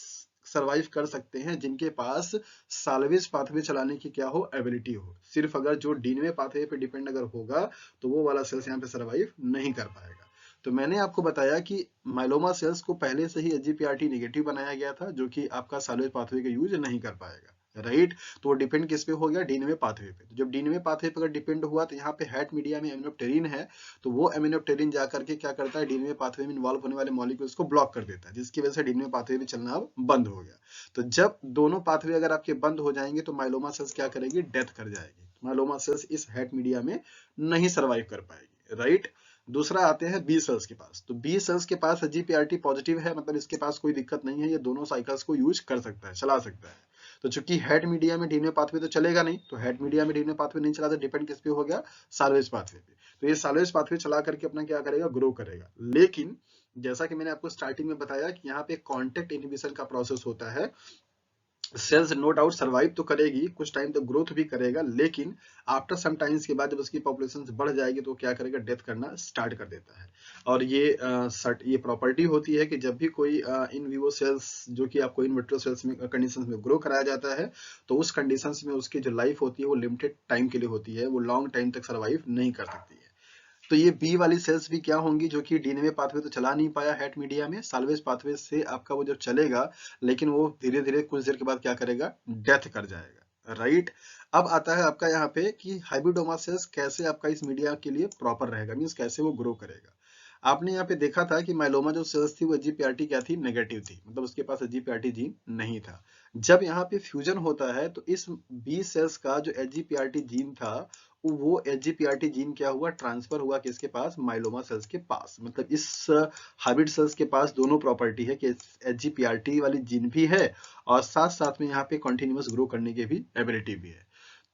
Speaker 1: सरवाइव कर सकते हैं जिनके पास साल्वेज पाथवे चलाने की क्या हो, एबिलिटी हो। सिर्फ अगर जो डीएनए पाथवे पे डिपेंड अगर होगा तो वो वाला सेल्स यहाँ पे सरवाइव नहीं कर पाएगा। तो मैंने आपको बताया कि माइलोमा सेल्स को पहले से ही एचजीपीआरटी नेगेटिव बनाया गया था, जो कि आपका साल्वेज पाथवे का यूज नहीं कर पाएगा, राइट। तो वो डिपेंड किस पे हो गया, डीएनए पाथवे पे। तो जब डीएनए पाथवे पे अगर डिपेंड हुआ तो यहाँ पे हैट मीडिया में एमिनोप्टेरिन है, तो वो एमिनोप्टेरिन जाकर के क्या करता है, डीएनए पाथवे में इन्वॉल्व होने वाले मॉलिक्यूल्स को ब्लॉक कर देता है, जिसकी वजह से डीएनए पाथवे भी चलना अब बंद हो गया। तो जब दोनों पाथवे अगर आपके बंद हो जाएंगे तो माइलोमा सेल्स क्या करेगी, डेथ कर जाएगी। माइलोमा सेल्स इस हैट मीडिया में नहीं सर्वाइव कर पाएगी, राइट। दूसरा आते हैं बी सेल्स के पास। तो बी सेल्स के पास एचजीपीआरटी पॉजिटिव है, मतलब इसके पास कोई दिक्कत नहीं है, ये दोनों साइकिल्स को यूज कर सकता है, चला सकता है। तो चूंकि हेड मीडिया में डीएनए पाथवे तो चलेगा नहीं, तो हेड मीडिया में डीएनए पाथवे नहीं चला, तो डिपेंड किस पे हो गया, साल्वेज पाथवे पे। तो ये साल्वेज पाथवे चला करके अपना क्या करेगा, ग्रो करेगा। लेकिन जैसा कि मैंने आपको स्टार्टिंग में बताया कि यहाँ पे कॉन्टेक्ट इनहिबिशन का प्रोसेस होता है। सेल्स नो डाउट सर्वाइव तो करेगी, कुछ टाइम तक ग्रोथ भी करेगा, लेकिन आफ्टर सम टाइम्स के बाद जब उसकी पॉपुलेशन बढ़ जाएगी तो क्या करेगा, डेथ करना स्टार्ट कर देता है। और ये प्रॉपर्टी होती है कि जब भी कोई इन विवो सेल्स जो कि आपको इन विट्रो सेल्स में कंडीशंस में ग्रो कराया जाता है, तो उस कंडीशंस में उसकी जो लाइफ होती है वो लिमिटेड टाइम के लिए होती है, वो लॉन्ग टाइम तक सर्वाइव नहीं कर सकती है। तो ये बी वाली सेल्स भी क्या होंगी, जो कि डीएनए पाथवे तो चला नहीं पाया हैट मीडिया में, साल्वेज पाथवे से आपका वो जब चलेगा, लेकिन वो धीरे धीरे कुछ देर के बाद क्या करेगा, डेथ कर जाएगा, राइट। अब आता है आपका यहाँ पे कि हाइब्रिडोमा सेल्स कैसे आपका इस मीडिया के लिए प्रॉपर रहेगा, मीन्स कैसे वो ग्रो करेगा। आपने यहाँ पे देखा था कि माइलोमा जो सेल्स थी वो एचजीपीआरटी क्या थी, नेगेटिव थी, मतलब उसके पास एचजीपीआरटी जीन नहीं था। जब यहाँ पे फ्यूजन होता है तो इस बी सेल्स का जो एचजीपीआरटी जीन था वो एचजीपीआरटी जीन क्या हुआ, ट्रांसफर हुआ किसके पास, माइलोमा सेल्स के पास। मतलब इस हाइब्रिड सेल्स के पास दोनों प्रॉपर्टी है कि एचजीपीआरटी वाली जीन भी है और साथ साथ में यहाँ पे कॉन्टिन्यूअस ग्रो करने की भी एबिलिटी भी है।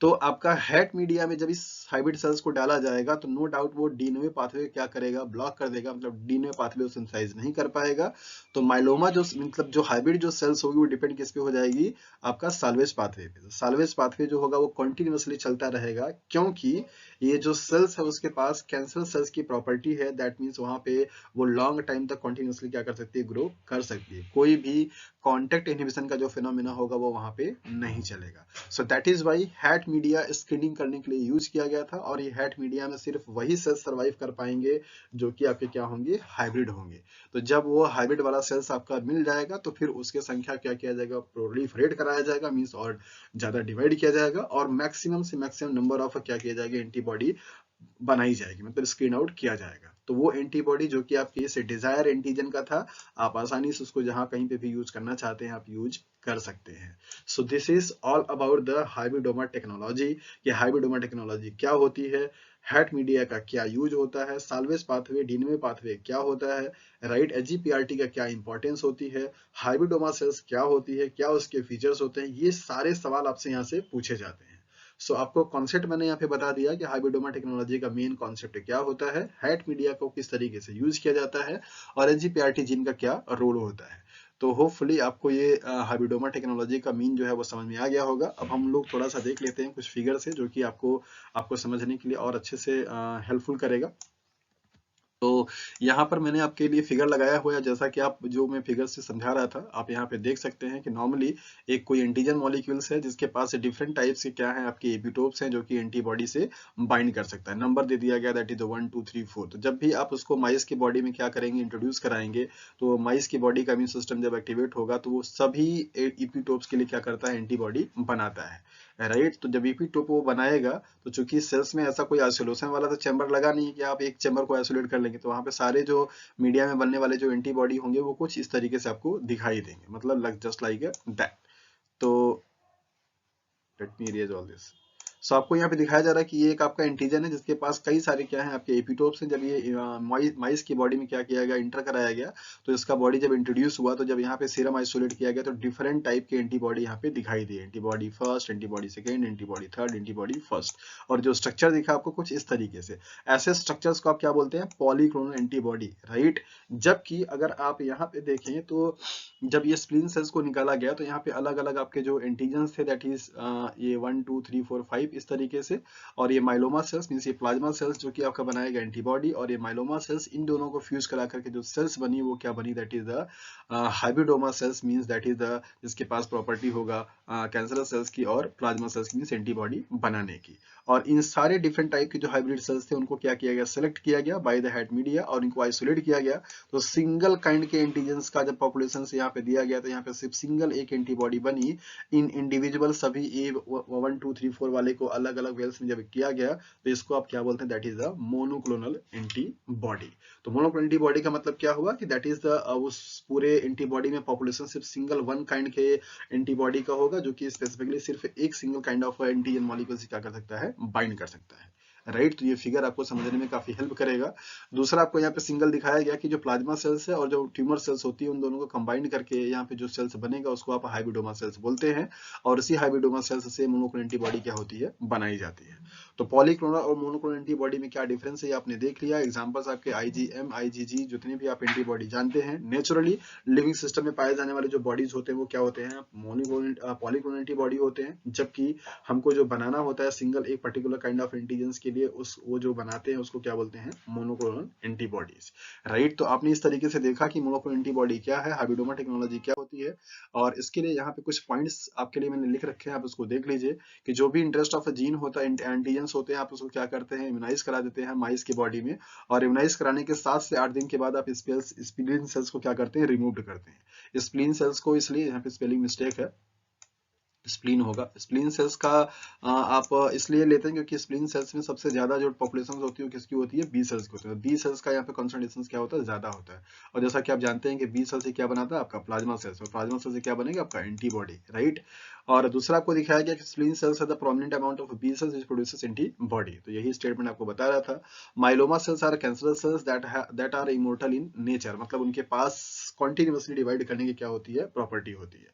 Speaker 1: तो आपका हैट मीडिया में जब इस हाइब्रिड सेल्स को डाला जाएगा तो नो डाउट वो डीएनए पाथवे क्या करेगा, ब्लॉक कर देगा, मतलब डीएनए पाथवे सिंथेसाइज नहीं कर पाएगा। तो माइलोमा जो मतलब जो हाइब्रिड जो सेल्स होगी वो डिपेंड किस पे हो जाएगी, आपका साल्वेज पाथवे पे। साल्वेज पाथवे जो होगा वो कंटिन्यूअसली चलता रहेगा, क्योंकि ये जो सेल्स है उसके पास कैंसर सेल्स की प्रॉपर्टी है, दैट मीन्स वहां पे वो लॉन्ग टाइम तक कंटिन्यूअसली क्या कर सकती है, ग्रो कर सकती है। कोई भी कॉन्टेक्ट इनहिबिशन का जो फिनोमिना होगा वो वहां पे नहीं चलेगा। So that is why HAT media screening करने के लिए यूज किया गया था, और ये हैट मीडिया में सिर्फ वही सेल्स सर्वाइव कर पाएंगे जो कि आपके क्या होंगे, हाइब्रिड होंगे। तो जब वो हाइब्रिड वाला सेल्स आपका मिल जाएगा तो फिर उसके संख्या क्या किया जाएगा, प्रोलिफरेट कराया जाएगा, मीन्स और ज्यादा डिवाइड किया जाएगा और मैक्सिमम से मैक्सिमम नंबर ऑफ क्या किया जाएगा, एंटीबॉडी बनाई जाएगी, मतलब स्क्रीन आउट किया जाएगा। तो वो एंटीबॉडी जो कि आपके इस डिजायर एंटीजन का था, आप आसानी से उसको जहां कहीं पे भी यूज करना चाहते हैं आप यूज कर सकते हैं। So this is all about the hybridoma technology. ये हाइब्रिडोमा टेक्नोलॉजी क्या होती है, हैट मीडिया का क्या यूज होता है, साल्वेज पाथवे, डीएनए पाथवे क्या होता है, राइट, एचजीपीआरटी का क्या इंपॉर्टेंस होती है, हाइब्रिडोमा सेल्स क्या होती है, क्या उसके फीचर्स होते हैं, ये सारे सवाल आपसे यहाँ से पूछे जाते हैं। सो आपको कॉन्सेप्ट मैंने यहाँ पे बता दिया कि हाइब्रिडोमा टेक्नोलॉजी का मेन कॉन्सेप्ट क्या होता है, हैट मीडिया को किस तरीके से यूज किया जाता है और एचजीपीआरटी जीन का क्या रोल होता है। तो होपफुली आपको ये हाइब्रिडोमा टेक्नोलॉजी का मीन जो है वो समझ में आ गया होगा। अब हम लोग थोड़ा सा देख लेते हैं कुछ फिगर से जो कि आपको समझने के लिए और अच्छे से हेल्पफुल करेगा। तो यहाँ पर मैंने आपके लिए फिगर लगाया हुआ है, जैसा कि आप जो मैं फिगर से समझा रहा था आप यहाँ पे देख सकते हैं कि नॉर्मली एक कोई एंटीजन मॉलिक्यूल्स है जिसके पास डिफरेंट टाइप्स के क्या है, आपके एपिटोप्स हैं जो कि एंटीबॉडी से बाइंड कर सकता है। नंबर दे दिया गया, दैट इज 1 2 3 4। तो जब भी आप उसको माइस की बॉडी में क्या करेंगे, इंट्रोड्यूस कराएंगे, तो माइस की बॉडी का इम्यून सिस्टम जब एक्टिवेट होगा तो वो सभी एपिटोप्स के लिए क्या करता है, एंटीबॉडी बनाता है, राइट। तो जब एपिटोप वो बनाएगा तो चूंकि सेल्स में ऐसा कोई आइसोलेशन वाला तो चैम्बर लगा नहीं है कि आप एक चैम्बर को आइसोलेट कर लेंगे, तो वहां पे सारे जो मीडिया में बनने वाले जो एंटीबॉडी होंगे वो कुछ इस तरीके से आपको दिखाई देंगे, मतलब जस्ट लाइक दैट। तो let me erase all this. So आपको यहाँ पे दिखाया जा रहा है कि ये एक आपका एंटीजन है जिसके पास कई सारे क्या है, आपके एपिटोप्स हैं। जब ये माइस की बॉडी में क्या किया गया, इंटर कराया गया, तो इसका बॉडी जब इंट्रोड्यूस हुआ तो जब यहाँ पे सीरम आइसोलेट किया गया तो डिफरेंट टाइप के एंटीबॉडी यहाँ पे दिखाई दी, antibody first, antibody second, antibody third, antibody first. और जो स्ट्रक्चर दिखा आपको कुछ इस तरीके से, ऐसे स्ट्रक्चर्स को आप क्या बोलते हैं, पॉलीक्लोनल एंटीबॉडी, राइट। जबकि अगर आप यहाँ पे देखें तो जब ये स्प्लीन सेल्स को निकाला गया तो यहाँ पे अलग अलग आपके जो एंटीजन्स थे, दैट इज ये 1 2 3 4 5 इस तरीके से, और ये माइलोमा सेल्स मींस ये प्लाज्मा सेल्स जो कि आपका बनाया गया एंटीबॉडी, और ये माइलोमा सेल्स, इन दोनों को फ्यूज करा करके जो सेल्स बनी वो क्या बनी, that is the hybridoma sales, means that is the जिसके पास प्रॉपर्टी होगा कैंसरस सेल्स की और प्लाज्मा सेल्स मींस एंटीबॉडी बनाने की। और इन सारे डिफरेंट टाइप के जो हाइब्रिड सेल्स थे उनको क्या किया गया, सेलेक्ट किया गया बाय द हैट मीडिया और इनको आइसोलेट किया गया। तो सिंगल काइंड के एंटीजेंस का जब पॉपुलेशन से यहाँ पे दिया गया तो यहाँ पे सिर्फ सिंगल एक एंटीबॉडी बनी। इन इंडिविजुअल सभी ए 1 2 3 4 वाले को अलग अलग वेल्स में जब किया गया तो इसको आप क्या बोलते हैं, that is the monoclonal antibody. तो मोनोक्लोनल एंटीबॉडी का मतलब क्या हुआ कि दैट इज द उस पूरे एंटीबॉडी में पॉपुलेशन सिर्फ सिंगल वन काइंड के एंटीबॉडी का होगा जो कि स्पेसिफिकली सिर्फ एक single kind of antigen molecule से क्या कर सकता है, बाइंड कर सकता है, राइट। तो ये फिगर आपको समझने में काफी हेल्प करेगा। दूसरा आपको यहाँ पे सिंगल दिखाया गया कि जो प्लाज्मा सेल्स है और जो ट्यूमर सेल्स होती है उन दोनों को कंबाइन करके यहाँ पे जो सेल्स बनेगा उसको आप हाइब्रिडोमा सेल्स बोलते हैं, और इसी हाइब्रिडोमा सेल्स से मोनोक्लोनल एंटीबॉडी क्या होती है, बनाई जाती है। तो पॉलीक्लोनल और मोनोक्लोनल एंटीबॉडी में क्या डिफरेंस है आपने देख लिया। एग्जांपल्स आपके आईजीएम, आईजीजी, जितने भी आप एंटीबॉडी जानते हैं नेचुरली लिविंग सिस्टम में पाए जाने वाले जो बॉडीज होते हैं वो क्या होते हैं, पॉलीक्लोनल एंटीबॉडी होते हैं। जबकि हमको जो बनाना होता है सिंगल एक पर्टिकुलर काइंड ऑफ एंटीजेंस के लिए उस वो जो बनाते हैं उसको क्या बोलते हैं, मोनोक्लोनल एंटीबॉडीज, राइट। तो आपने इस तरीके से देखा कि मोनोक्लोनल एंटीबॉडी क्या है, हाइब्रिडोमा टेक्नोलॉजी क्या होती है, और इसके लिए यहाँ पे कुछ पॉइंट्स आपके लिए मैंने लिख रखे हैं, आप उसको देख लीजिए कि जो भी इंटरेस्ट ऑफ जीन होता है, एंटीजेंस होते हैं, आप उसको क्या करते हैं, इम्यूनाइज करा देते हैं माइस की बॉडी में, और इम्यूनाइज कराने के 7 से 8 दिन के बाद आप स्प्लीन सेल्स को क्या करते हैं, रिमूव करते हैं। स्प्लीन सेल्स को, इसलिए यहाँ पे स्पेलिंग मिस्टेक है, स्प्लीन होगा। स्प्लीन सेल्स का आप इसलिए लेते हैं क्योंकि स्प्लीन सेल्स में सबसे ज्यादा जो पॉपुलेशन होती है वो किसकी होती है, बी सेल्स की होती है। बी सेल्स का यहाँ पे कॉन्सेंट्रेशन क्या होता है, ज्यादा होता है। और जैसा कि आप जानते हैं कि बी सेल से क्या बनाता है आपका प्लाज्मा सेल्स, और प्लाज्मा सेल से क्या बनेगा आपका एंटीबॉडी, राइट। और दूसरा आपको दिखाया गया कि spleen cells the prominent amount of B cells which produces antibody, तो यही स्टेटमेंट आपको बता रहा था। Myeloma cells are cancerous cells that are immortal in nature, मतलब उनके पास कॉन्टिन्यूसली डिवाइड करने की क्या होती है, प्रॉपर्टी होती है।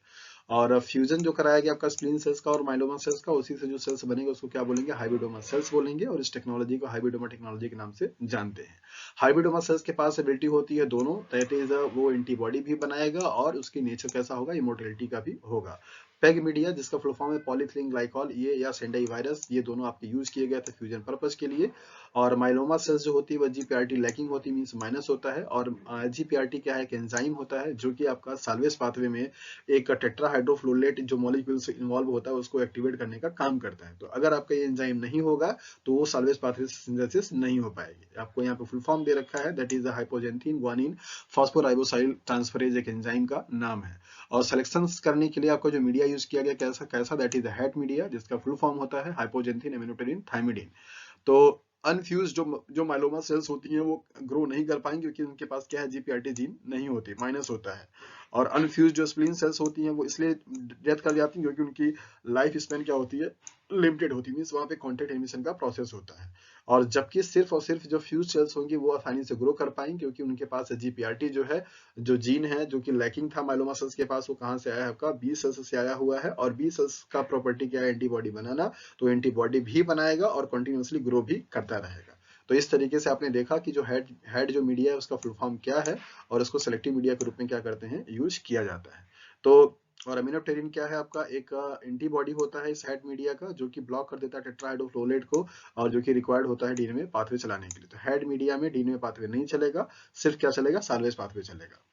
Speaker 1: और फ्यूजन जो कराया गया आपका स्प्लीन सेल्स का और माइलोमा सेल्स का, उसी से जो सेल्स बनेंगे उसको क्या बोलेंगे, हाइब्रिडोमा सेल्स बोलेंगे। और इस टेक्नोलॉजी को हाइब्रिडोमा टेक्नोलॉजी के नाम से जानते हैं। हाइब्रिडोमा सेल्स के पास एबिलिटी होती है दोनों, दैट इज वो एंटीबॉडी भी बनाएगा और उसकी नेचर कैसा होगा, इमोर्टेलिटी का भी होगा। पेग मीडिया जिसका फुल फॉर्म है पॉलीथिलीन ग्लाइकॉल, ये या सेंडाई वायरस, ये दोनों आपके यूज किए गए थे फ्यूजन पर्पस के लिए। और माइलोमा सेल्स जो होती है वह जीपीआरटी लैकिंग होती है, मींस माइनस होता है। और जीपीआरटी क्या है, एक एंजाइम होता है जो कि आपका साल्वेज पाथवे में एक टेट्राहाइड्रोफ्लोरेट जो मॉलिक्यूल से इन्वॉल्व होता है उसको एक्टिवेट करने का काम करता है। तो अगर आपका ये एंजाइम नहीं होगा तो वो साल्वेज पाथवे सिंथेसिस नहीं हो पाएगी। आपको यहाँ पे फुल फॉर्म दे रखा है, that is the हाइपोजेंथीन guanine phosphoribosyl transferase, एक एंजाइम का नाम है। और सिलेक्शन करने के लिए आपको जो मीडिया यूज किया गया कैसा कैसा, that is the HAT media जिसका फुल फॉर्म होता है हाइपोजेंथीन एमिनोटेरिन थाइमिडिन। तो अनफ्यूज जो माइलोमा सेल्स होती हैं वो ग्रो नहीं कर पाएंगे क्योंकि उनके पास क्या है, जीपीआरटी जीन नहीं होती, माइनस होता है। और अनफ्यूज जो स्प्लीन सेल्स होती हैं वो इसलिए डेथ कर जाती हैं क्योंकि उनकी लाइफ स्पेन क्या होती है, लिमिटेड होती है, मींस वहां पे कॉन्टेक्ट एमिशन का प्रोसेस होता है। और जबकि सिर्फ और सिर्फ जो फ्यूज सेल्स होंगी वो आसानी से ग्रो कर पाएंगे क्योंकि उनके पास जीपीआरटी जो है, जो जीन है जो कि लैकिंग था माइलोमा सेल्स के पास, वो कहां से आया है आपका, बी सेल्स से आया हुआ है। और बी सेल्स का प्रॉपर्टी क्या है, एंटीबॉडी बनाना, तो एंटीबॉडी भी बनाएगा और कंटिन्यूअसली ग्रो भी करता रहेगा। तो इस तरीके से आपने देखा कि जो हेड जो मीडिया है उसका फुल फॉर्म क्या है और उसको सेलेक्टिव मीडिया के रूप में क्या करते हैं, यूज किया जाता है। तो और अमीनोप्टेरिन क्या है आपका, एक एंटीबॉडी होता है इस हेड मीडिया का जो कि ब्लॉक कर देता है टेट्राहाइड्रोफ्लोरेट को, और जो कि रिक्वायर्ड होता है डीएनए पाथवे चलाने के लिए। तो हेड मीडिया में डीएनए पाथवे नहीं चलेगा, सिर्फ क्या चलेगा, साल्वेज पाथवे चलेगा।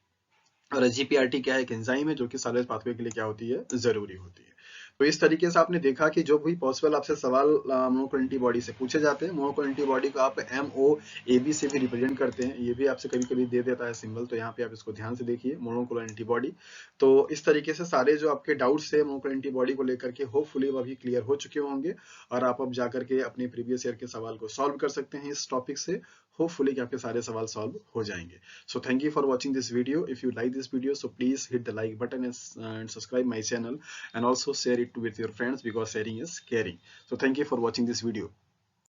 Speaker 1: और जीपीआरटी क्या है, एक एंजाइम है जो कि साल्वेज पाथवे के लिए क्या होती है, जरूरी होती है। तो इस तरीके से आपने देखा कि जो भी पॉसिबल आपसे सवाल मोनोक्लोनल एंटीबॉडी से पूछे जाते हैं, मोनोक्लोनल एंटीबॉडी को आप MOAB से भी रिप्रेजेंट करते हैं, ये भी आपसे कभी कभी दे देता है सिंबल, तो यहाँ पे आप इसको ध्यान से देखिए, मोनोक्लोनल एंटीबॉडी। तो इस तरीके से सारे जो आपके डाउट्स थे मोनोक्लोनल एंटीबॉडी को लेकर के होपफुली वो अभी क्लियर हो चुके होंगे, और आप अब जाकर के अपने प्रीवियस ईयर के सवाल को सॉल्व कर सकते हैं इस टॉपिक से। होपफुली कि आपके सारे सवाल सॉल्व हो जाएंगे। So thank you for watching this video. If you like this video, so please hit the like button and subscribe my channel, and also share it with your friends because sharing is caring. So thank you for watching this video.